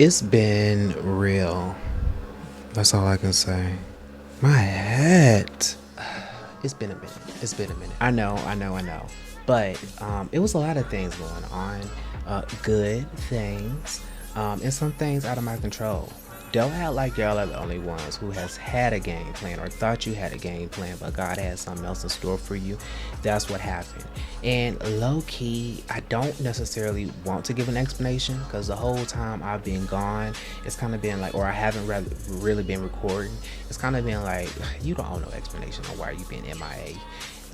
It's been real. That's all I can say. My head. It's been a minute. It's been a minute. I know. But it was a lot of things going on. Good things. And some things out of my control. Don't act like y'all are the only ones who has had a game plan or thought you had a game plan, but God had something else in store for you. That's what happened. And low key, I don't necessarily want to give an explanation because the whole time I've been gone, it's kind of been like, or I haven't really been recording. It's kind of been like, you don't owe no explanation on why you been MIA.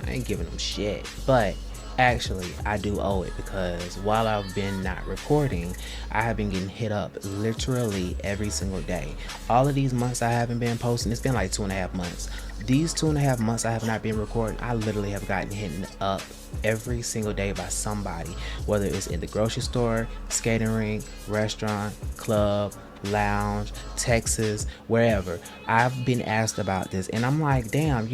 I ain't giving them shit. But actually, I do owe it because while I've been not recording, I have been getting hit up literally every single day. All of these months I haven't been posting, it's been like 2.5 months. These 2.5 months I have not been recording, I literally have gotten hit up every single day by somebody, whether it's in the grocery store, skating rink, restaurant, club, lounge, Texas, wherever. I've been asked about this and I'm like, damn,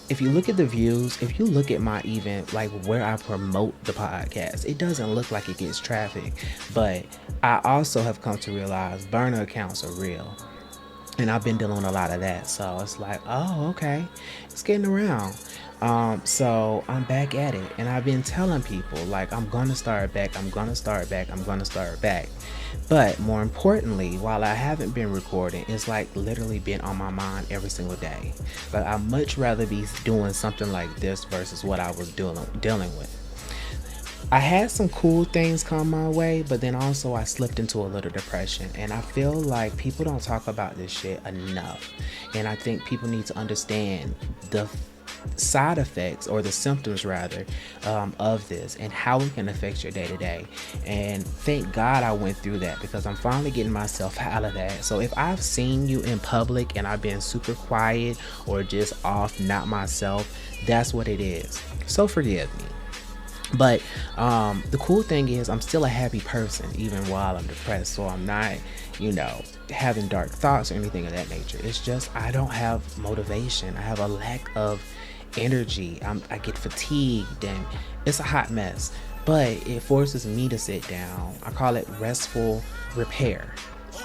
if you look at the views, if you look at my even like where I promote the podcast, it doesn't look like it gets traffic. But I also have come to realize burner accounts are real. And I've been dealing with a lot of that. So it's like, oh, okay. It's getting around. So I'm back at it. And I've been telling people, like, I'm going to start back. I'm going to start back. I'm going to start back. But more importantly, while I haven't been recording, it's like literally been on my mind every single day. But I'd much rather be doing something like this versus what I was dealing with. I had some cool things come my way, but then also I slipped into a little depression. And I feel like people don't talk about this shit enough. And I think people need to understand the side effects or the symptoms rather of this and how it can affect your day to day. And thank God I went through that because I'm finally getting myself out of that. So if I've seen you in public and I've been super quiet or just off, not myself, that's what it is. So forgive me. But the cool thing is I'm still a happy person even while I'm depressed. So I'm not, having dark thoughts or anything of that nature. It's just I don't have motivation. I have a lack of energy. I get fatigued and it's a hot mess. But it forces me to sit down. I call it restful repair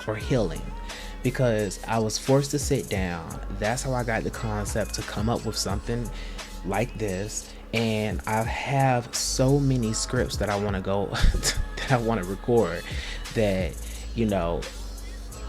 or healing. Because I was forced to sit down. That's how I got the concept to come up with something like this. And I have so many scripts that I want to that I want to record that,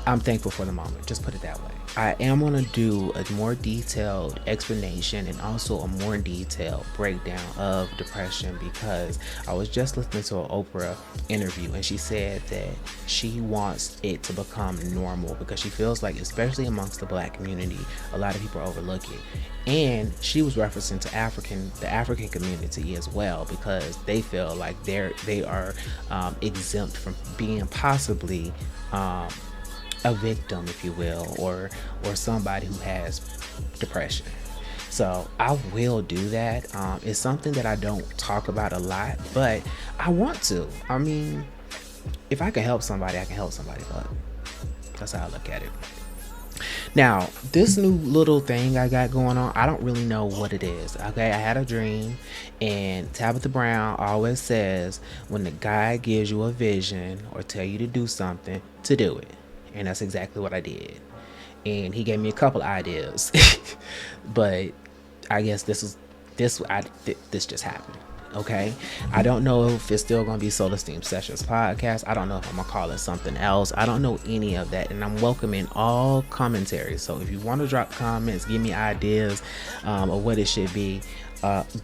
I'm thankful for the moment. Just put it that way. I am going to do a more detailed explanation and also a more detailed breakdown of depression because I was just listening to an Oprah interview and she said that she wants it to become normal because she feels like, especially amongst the Black community, a lot of people overlook it. And she was referencing to the African community as well because they feel like they are exempt from being possibly a victim, if you will, or somebody who has depression. So I will do that. It's something that I don't talk about a lot, but I want to. I mean, if I can help somebody, I can help somebody, but that's how I look at it. Now, this new little thing I got going on, I don't really know what it is. Okay, I had a dream, and Tabitha Brown always says when the guy gives you a vision or tell you to do something, to do it. And that's exactly what I did. And he gave me a couple ideas, but I guess this just happened. Okay, I don't know if it's still gonna be Solar Steam Sessions podcast. I don't know if I'm gonna call it something else. I don't know any of that, and I'm welcoming all commentaries. So if you want to drop comments, give me ideas of what it should be,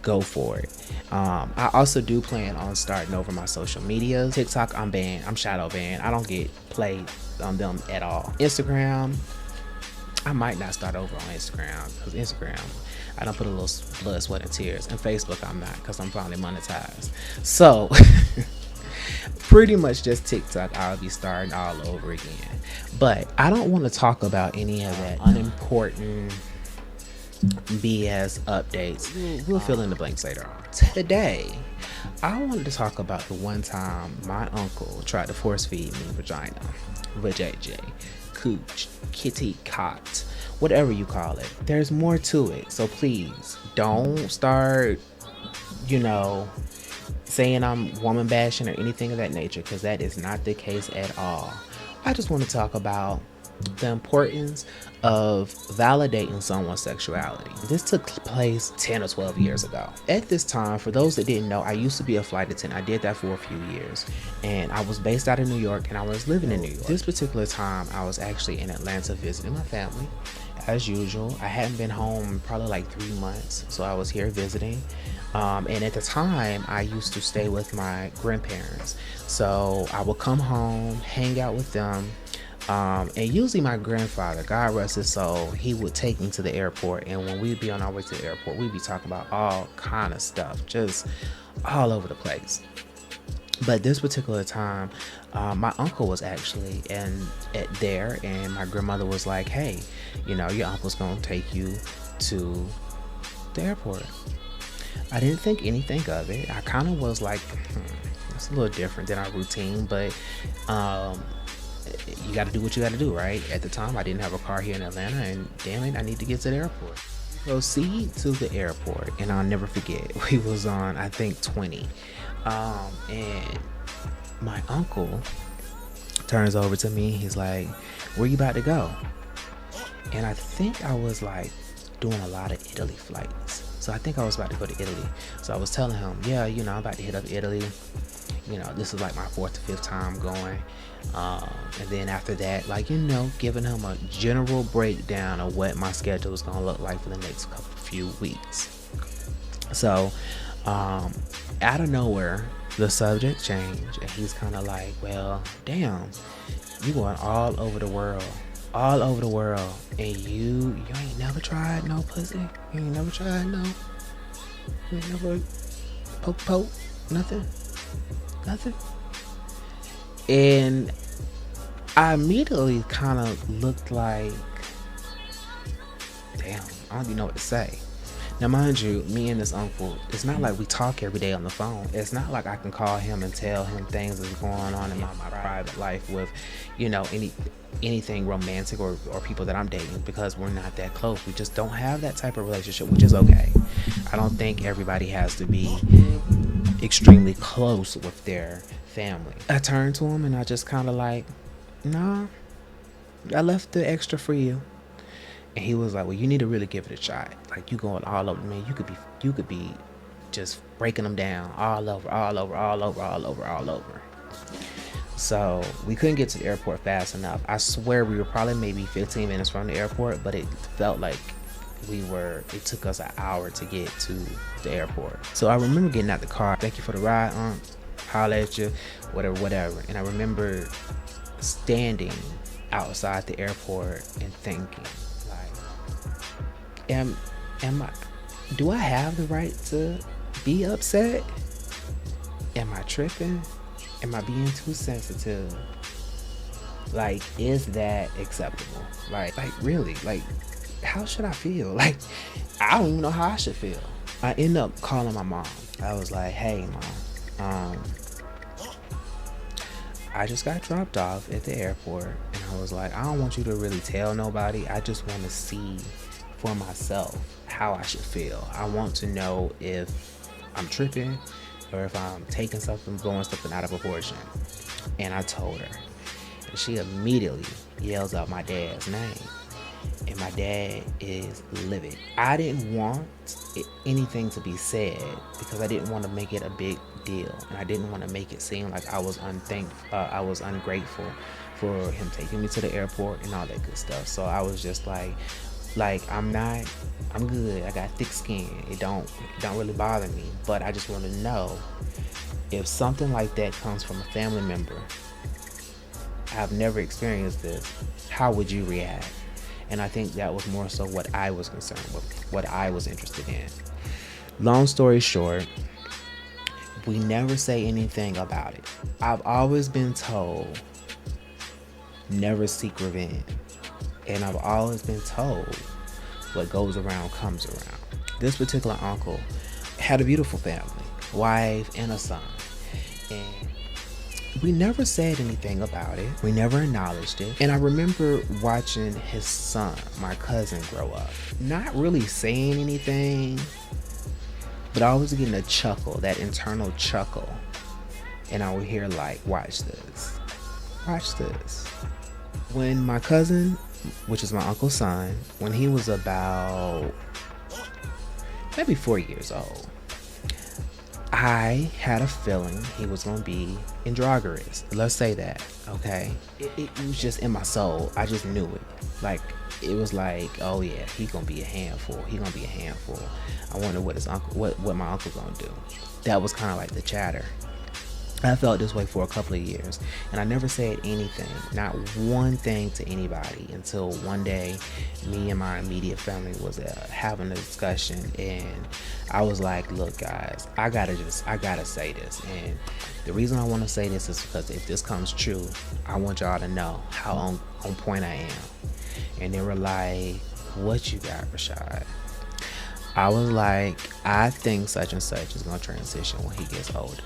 go for it. I also do plan on starting over my social media. TikTok, I'm banned. I'm shadow banned. I don't get played on them at all. Instagram, I might not start over on Instagram because Instagram, I don't put a little blood, sweat, and tears. And Facebook, I'm not because I'm finally monetized. So pretty much just TikTok, I'll be starting all over again. But I don't want to talk about any of that unimportant BS updates. We'll fill in the blanks later on. Today, I wanted to talk about the one time my uncle tried to force feed me vagina, vajayjay, cooch, kitty, cot, whatever you call it. There's more to it, so please don't start, saying I'm woman bashing or anything of that nature, because that is not the case at all. I just want to talk about the importance of validating someone's sexuality. This took place 10 or 12 years ago. At this time, for those that didn't know, I used to be a flight attendant. I did that for a few years, and I was based out of New York, and I was living in New York. This particular time, I was actually in Atlanta visiting my family. As usual, I hadn't been home probably like 3 months, so I was here visiting. And at the time, I used to stay with my grandparents. So I would come home, hang out with them. And usually my grandfather, God rest his soul, he would take me to the airport. And when we'd be on our way to the airport, we'd be talking about all kind of stuff, just all over the place. But this particular time, my uncle was actually there, and my grandmother was like, hey, your uncle's gonna take you to the airport. I didn't think anything of it. I kind of was like, it's a little different than our routine, but you got to do what you got to do, right? At the time, I didn't have a car here in Atlanta, and damn it, I need to get to the airport. Proceed to the airport, and I'll never forget. We was on, I think, 20, and my uncle turns over to me. He's like, "Where you about to go?" And I think I was like doing a lot of Italy flights. So I think I was about to go to Italy. So I was telling him, yeah, I'm about to hit up Italy. This is like my 4th or 5th time going. And then after that, giving him a general breakdown of what my schedule was going to look like for the next few weeks. So out of nowhere, the subject changed. And he's kind of like, well, damn, you going all over the world. And you ain't never tried no pussy? You ain't never tried no? You ain't never poke? Nothing? And I immediately kind of looked like, damn, I don't even know what to say. Now, mind you, me and this uncle, it's not like we talk every day on the phone. It's not like I can call him and tell him things that's going on in my private life with, anything romantic or people that I'm dating, because we're not that close. We just don't have that type of relationship, which is okay. I don't think everybody has to be extremely close with their family. I turned to him and I just kind of like, nah, I left the extra for you. And he was like, well, you need to really give it a shot. Like, you going all over, man. You could be just breaking them down all over. So we couldn't get to the airport fast enough. I swear we were probably maybe 15 minutes from the airport, but it felt like it took us an hour to get to the airport. So I remember getting out the car. Thank you for the ride, holla at you, whatever. And I remember standing outside the airport and thinking, do I have the right to be upset? Am I tripping? Am I being too sensitive? Like, is that acceptable? Like really? Like, how should I feel? Like, I don't even know how I should feel. I end up calling my mom. I was like, hey, Mom, I just got dropped off at the airport, and I was like, I don't want you to really tell nobody. I just want to see for myself how I should feel. I want to know if I'm tripping or if I'm taking something, blowing something out of proportion. And I told her, and she immediately yells out my dad's name, and my dad is livid. I didn't want anything to be said because I didn't want to make it a big deal, and I didn't want to make it seem like I was ungrateful for him taking me to the airport and all that good stuff. So I was just like I'm good. I got thick skin. It don't really bother me. But I just want to know, if something like that comes from a family member, I've never experienced this, how would you react? And I think that was more so what I was concerned with, what I was interested in. Long story short, we never say anything about it. I've always been told, never seek revenge. And I've always been told, what goes around comes around. This particular uncle had a beautiful family, wife and a son. And we never said anything about it. We never acknowledged it. And I remember watching his son, my cousin, grow up. Not really saying anything, but I was getting a chuckle, that internal chuckle. And I would hear like, watch this. Watch this. When my cousin, which is my uncle's son, when he was about maybe 4 years old, I had a feeling he was going to be androgynous. Let's say that, okay? It was just in my soul. I just knew it. Like, it was like, oh yeah, he going to be a handful. He going to be a handful. I wonder what his uncle, what my uncle going to do. That was kind of like the chatter. I felt this way for a couple of years, and I never said anything, not one thing to anybody, until one day me and my immediate family was having a discussion, and I was like, look guys, I gotta say this. And the reason I want to say this is because if this comes true, I want y'all to know how on point I am. And they were like, what you got, Rashad? I was like, I think such and such is gonna transition when he gets older.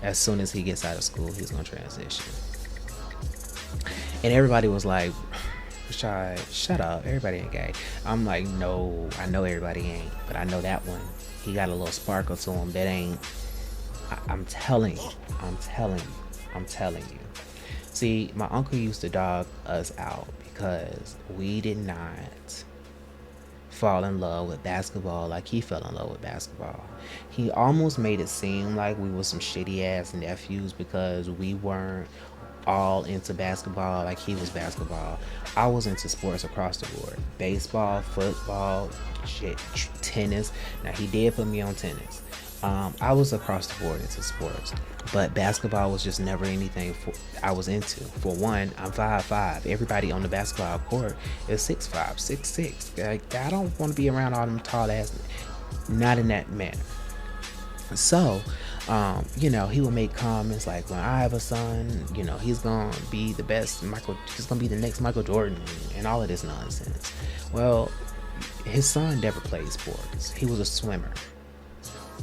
As soon as he gets out of school, he's gonna transition. And everybody was like, Rashad, shut up, everybody ain't gay. I'm like, no, I know everybody ain't, but I know that one, he got a little sparkle to him that ain't. I'm telling you. See, my uncle used to dog us out because we did not fall in love with basketball like he fell in love with basketball. He almost made it seem like we were some shitty ass nephews because we weren't all into basketball like he was basketball. I was into sports across the board. Baseball, football, shit, tennis. Now he did put me on tennis. I was across the board into sports, but basketball was just never anything I was into. For one, I'm 5'5". Everybody on the basketball court is 6'5", 6'6". Like, I don't want to be around all them tall ass. Not in that manner. So, he would make comments like, when I have a son, he's gonna be the best he's gonna be the next Michael Jordan, and all of this nonsense. Well, his son never played sports. He was a swimmer.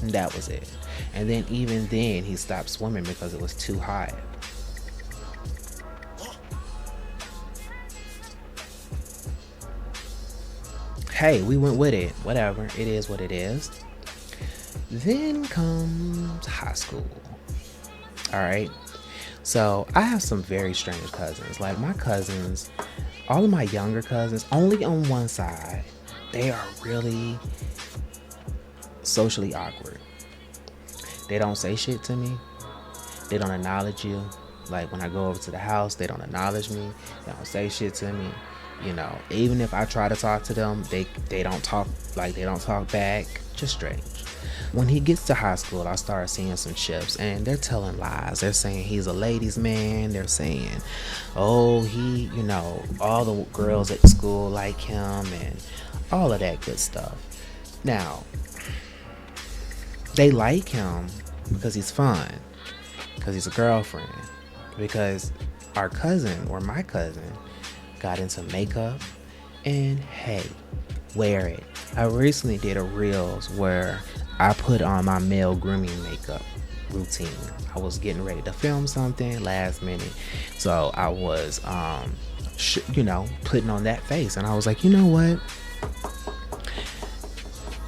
That was it. And then even then he stopped swimming because it was too hot. Hey, we went with it. Whatever. It is what it is. Then comes high school. Alright. So I have some very strange cousins. Like my cousins, all of my younger cousins, only on one side, they are really socially awkward. They don't say shit to me. They don't acknowledge you. Like when I go over to the house, they don't acknowledge me. They don't say shit to me. Even if I try to talk to them, they don't talk, like they don't talk back. Just strange. When he gets to high school, I start seeing some chips, and they're telling lies. They're saying he's a ladies' man. They're saying, oh, he, all the girls at school like him, and all of that good stuff. Now, they like him because he's fun, because he's a girlfriend, because our cousin, or my cousin, got into makeup, and hey, wear it. I recently did a Reels where I put on my male grooming makeup routine. I was getting ready to film something last minute, so I was, putting on that face, and I was like, you know what?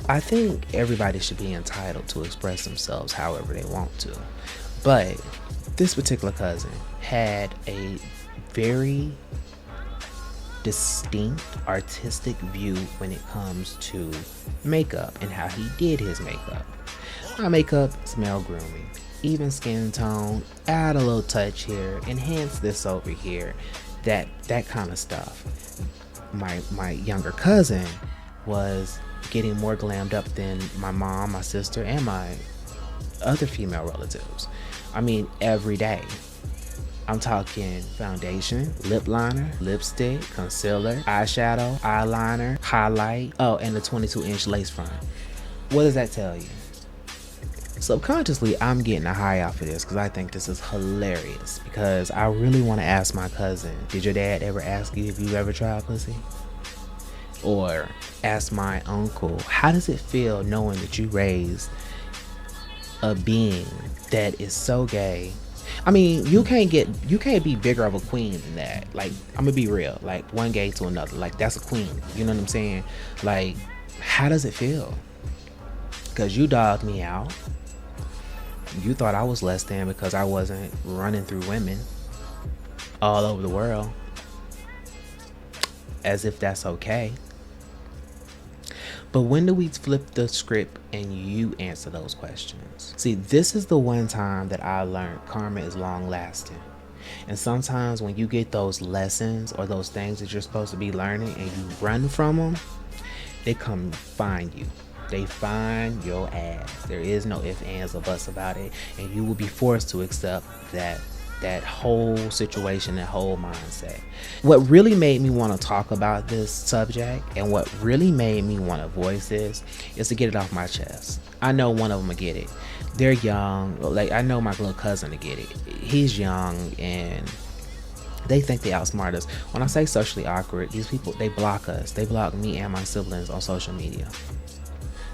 I think everybody should be entitled to express themselves however they want to. But this particular cousin had a very distinct artistic view when it comes to makeup and how he did his makeup. My makeup is male grooming. Even skin tone, add a little touch here, enhance this over here, that kind of stuff. My younger cousin was getting more glammed up than my mom, my sister, and my other female relatives. I mean, every day. I'm talking foundation, lip liner, lipstick, concealer, eyeshadow, eyeliner, highlight, and the 22-inch lace front. What does that tell you? Subconsciously, I'm getting a high off of this because I think this is hilarious, because I really want to ask my cousin, did your dad ever ask you if you ever tried pussy? Or ask my uncle, how does it feel knowing that you raised a being that is so gay? I mean, you can't be bigger of a queen than that. Like, I'm gonna be real. Like, one gay to another. Like, that's a queen. You know what I'm saying? Like, how does it feel? Because you dogged me out. You thought I was less than because I wasn't running through women. all over the world, as if that's okay. But when do we flip the script and you answer those questions? See, this is the one time that I learned karma is long lasting. And sometimes when you get those lessons or those things that you're supposed to be learning and you run from them, they come find you. They find your ass. There is no ifs, ands, or buts about it. And you will be forced to accept that whole situation, that whole mindset. What really made me want to talk about this subject and what really made me want to voice this is to get it off my chest. I know one of them will get it. They're young. Like, I know my little cousin to get it. He's young and they think they outsmart us. When I say socially awkward, these people, they block us. They block me and my siblings on social media.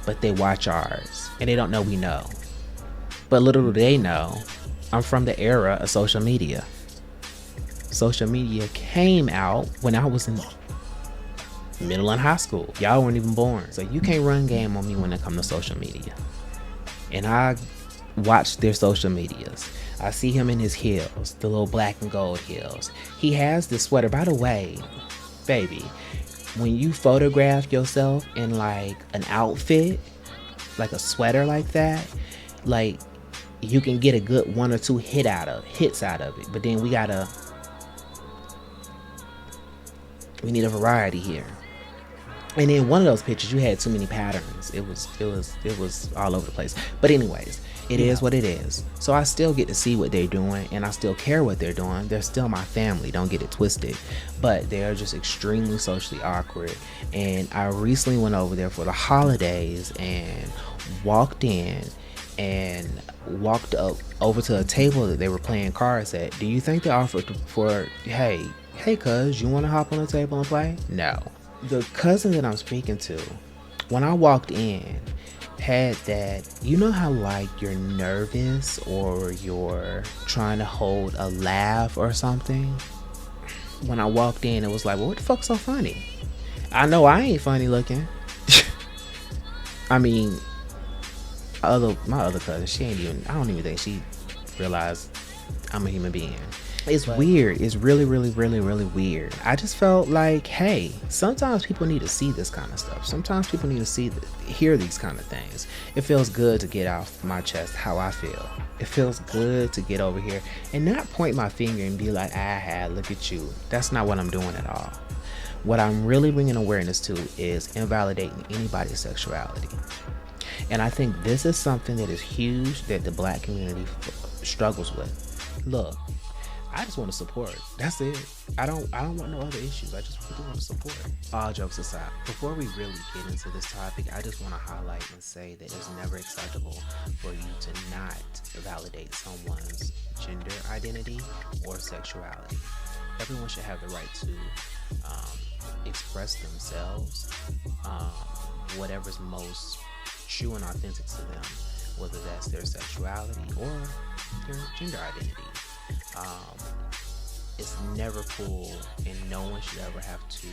But they watch ours and they don't know we know. But little do they know, I'm from the era of social media. Social media came out when I was in middle and high school. Y'all weren't even born. So you can't run game on me when it comes to social media. And I watch their social medias. I see him in his heels, the little black and gold heels. He has this sweater. By the way, baby, when you photograph yourself in like an outfit, like a sweater like that, like you can get a good 1 or 2 hits out of it. But then we need a variety here. And in one of those pictures, you had too many patterns. It was all over the place. But anyways, it is what it is. So I still get to see what they're doing, and I still care what they're doing. They're still my family. Don't get it twisted. But they're just extremely socially awkward. And I recently went over there for the holidays and walked in and walked up over to a table that they were playing cards at. Do you think they offered for, hey cuz, you want to hop on the table and play? No. The cousin that I'm speaking to, when I walked in, had that, you know how like you're nervous or you're trying to hold a laugh or something? When I walked in, it was like, well, what the fuck's so funny? I know I ain't funny looking. I mean, my other cousin, I don't even think she realized I'm a human being. It's weird. It's really, really, really, really weird. I just felt like, hey, sometimes people need to see this kind of stuff. Sometimes people need to hear these kind of things. It feels good to get off my chest how I feel. It feels good to get over here and not point my finger and be like, look at you. That's not what I'm doing at all. What I'm really bringing awareness to is invalidating anybody's sexuality. And I think this is something that is huge that the black community struggles with. Look, I just want to support. That's it. I don't want no other issues. I just really want to support. All jokes aside, before we really get into this topic, I just want to highlight and say that it's never acceptable for you to not validate someone's gender identity or sexuality. Everyone should have the right to express themselves, whatever's most true and authentic to them, whether that's their sexuality or their gender identity. It's never cool, and no one should ever have to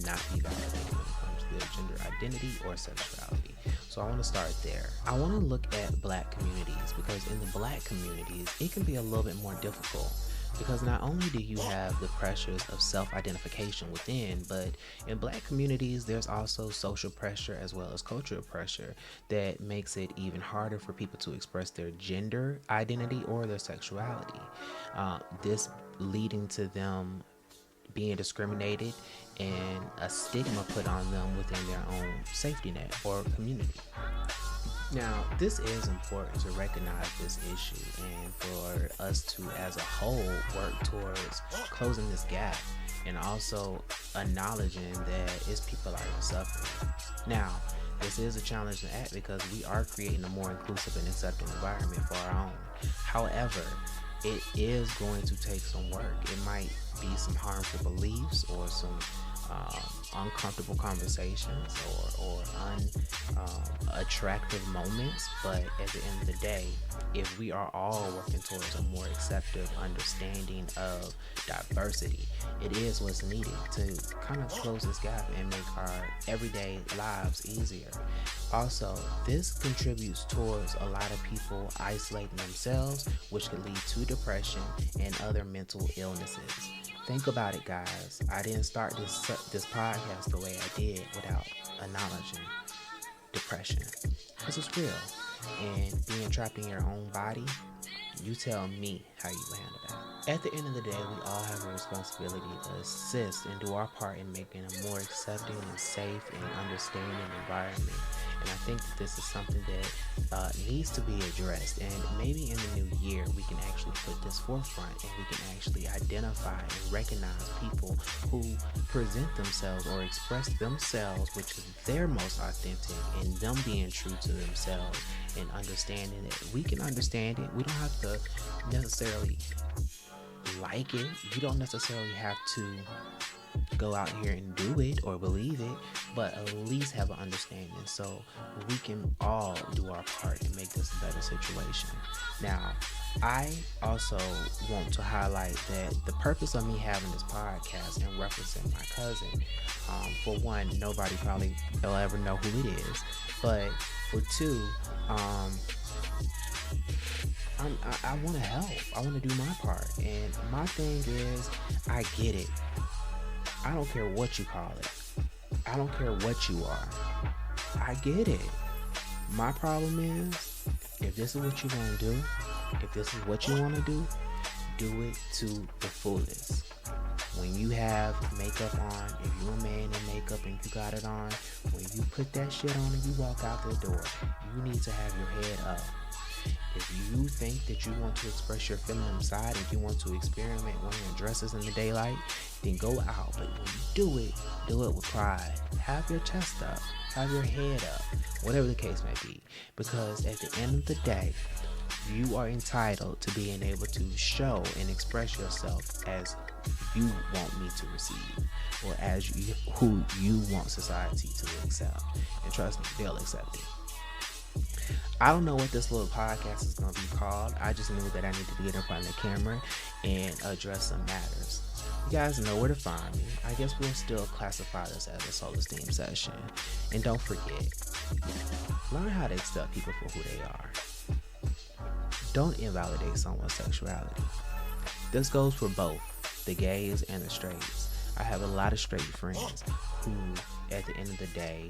not be validated when it comes to their gender identity or sexuality. So I want to start there. I want to look at black communities, because in the black communities, it can be a little bit more difficult. Because not only do you have the pressures of self-identification within, but in black communities, there's also social pressure as well as cultural pressure that makes it even harder for people to express their gender identity or their sexuality. This leading to them being discriminated and a stigma put on them within their own safety net or community. Now, this is important to recognize this issue and for us to, as a whole, work towards closing this gap and also acknowledging that it's people out here suffering. Now, this is a challenging act because we are creating a more inclusive and accepting environment for our own. However, it is going to take some work. It might be some harmful beliefs or some uncomfortable conversations or unattractive moments. But at the end of the day, if we are all working towards a more accepting understanding of diversity, it is what's needed to kind of close this gap and make our everyday lives easier. Also, this contributes towards a lot of people isolating themselves, which could lead to depression and other mental illnesses. Think about it, guys. I didn't start this podcast the way I did without acknowledging depression, because it's real. And being trapped in your own body, you tell me how you handle that. At the end of the day, we all have a responsibility to assist and do our part in making a more accepting and safe and understanding environment. And I think that this is something that needs to be addressed. And maybe in the new year, we can actually put this forefront and we can actually identify and recognize people who present themselves or express themselves, which is their most authentic, and them being true to themselves and understanding it. We can understand it. We don't have to necessarily like it. You don't necessarily have to go out here and do it or believe it, but at least have an understanding so we can all do our part and make this a better situation. Now, I also want to highlight that the purpose of me having this podcast and referencing my cousin, for one, nobody probably will ever know who it is, but for two, I want to help. I want to do my part. And my thing is, I get it. I don't care what you call it. I don't care what you are. I get it. My problem is, if this is what you want to do, if this is what you want to do it to the fullest. When you have makeup on, if you're a man in makeup and you got it on, when you put that shit on and you walk out the door, you need to have your head up. If you think that you want to express your feminine side, if you want to experiment wearing dresses in the daylight, then go out. But when you do it with pride. Have your chest up, have your head up, whatever the case may be. Because at the end of the day, you are entitled to being able to show and express yourself as you want me to receive, or as who you want society to accept. And trust me, they'll accept it. I don't know what this little podcast is going to be called. I just knew that I needed to get in front of the camera and address some matters. You guys know where to find me. I guess we'll still classify this as a soul esteem session. And don't forget, learn how to accept people for who they are. Don't invalidate someone's sexuality. This goes for both the gays and the straights. I have a lot of straight friends who, at the end of the day,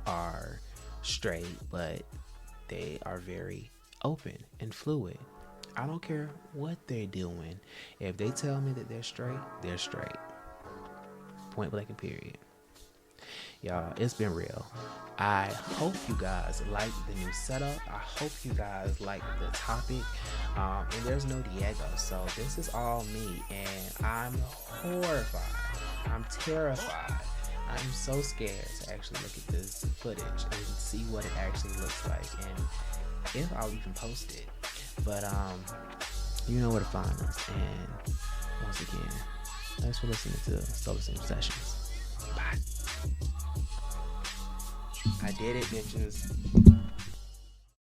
are straight, but they are very open and fluid. I don't care what they're doing. If they tell me that they're straight, they're straight. Point blank and period. Y'all, it's been real. I hope you guys like the new setup. I hope you guys like the topic. And there's no Diego, so this is all me. And I'm horrified. I'm terrified. I'm so scared to actually look at this footage and see what it actually looks like, and if I'll even post it. But you know where to find us. And once again, thanks for listening to Soul Esteem Sessions. Bye. I did it, bitches.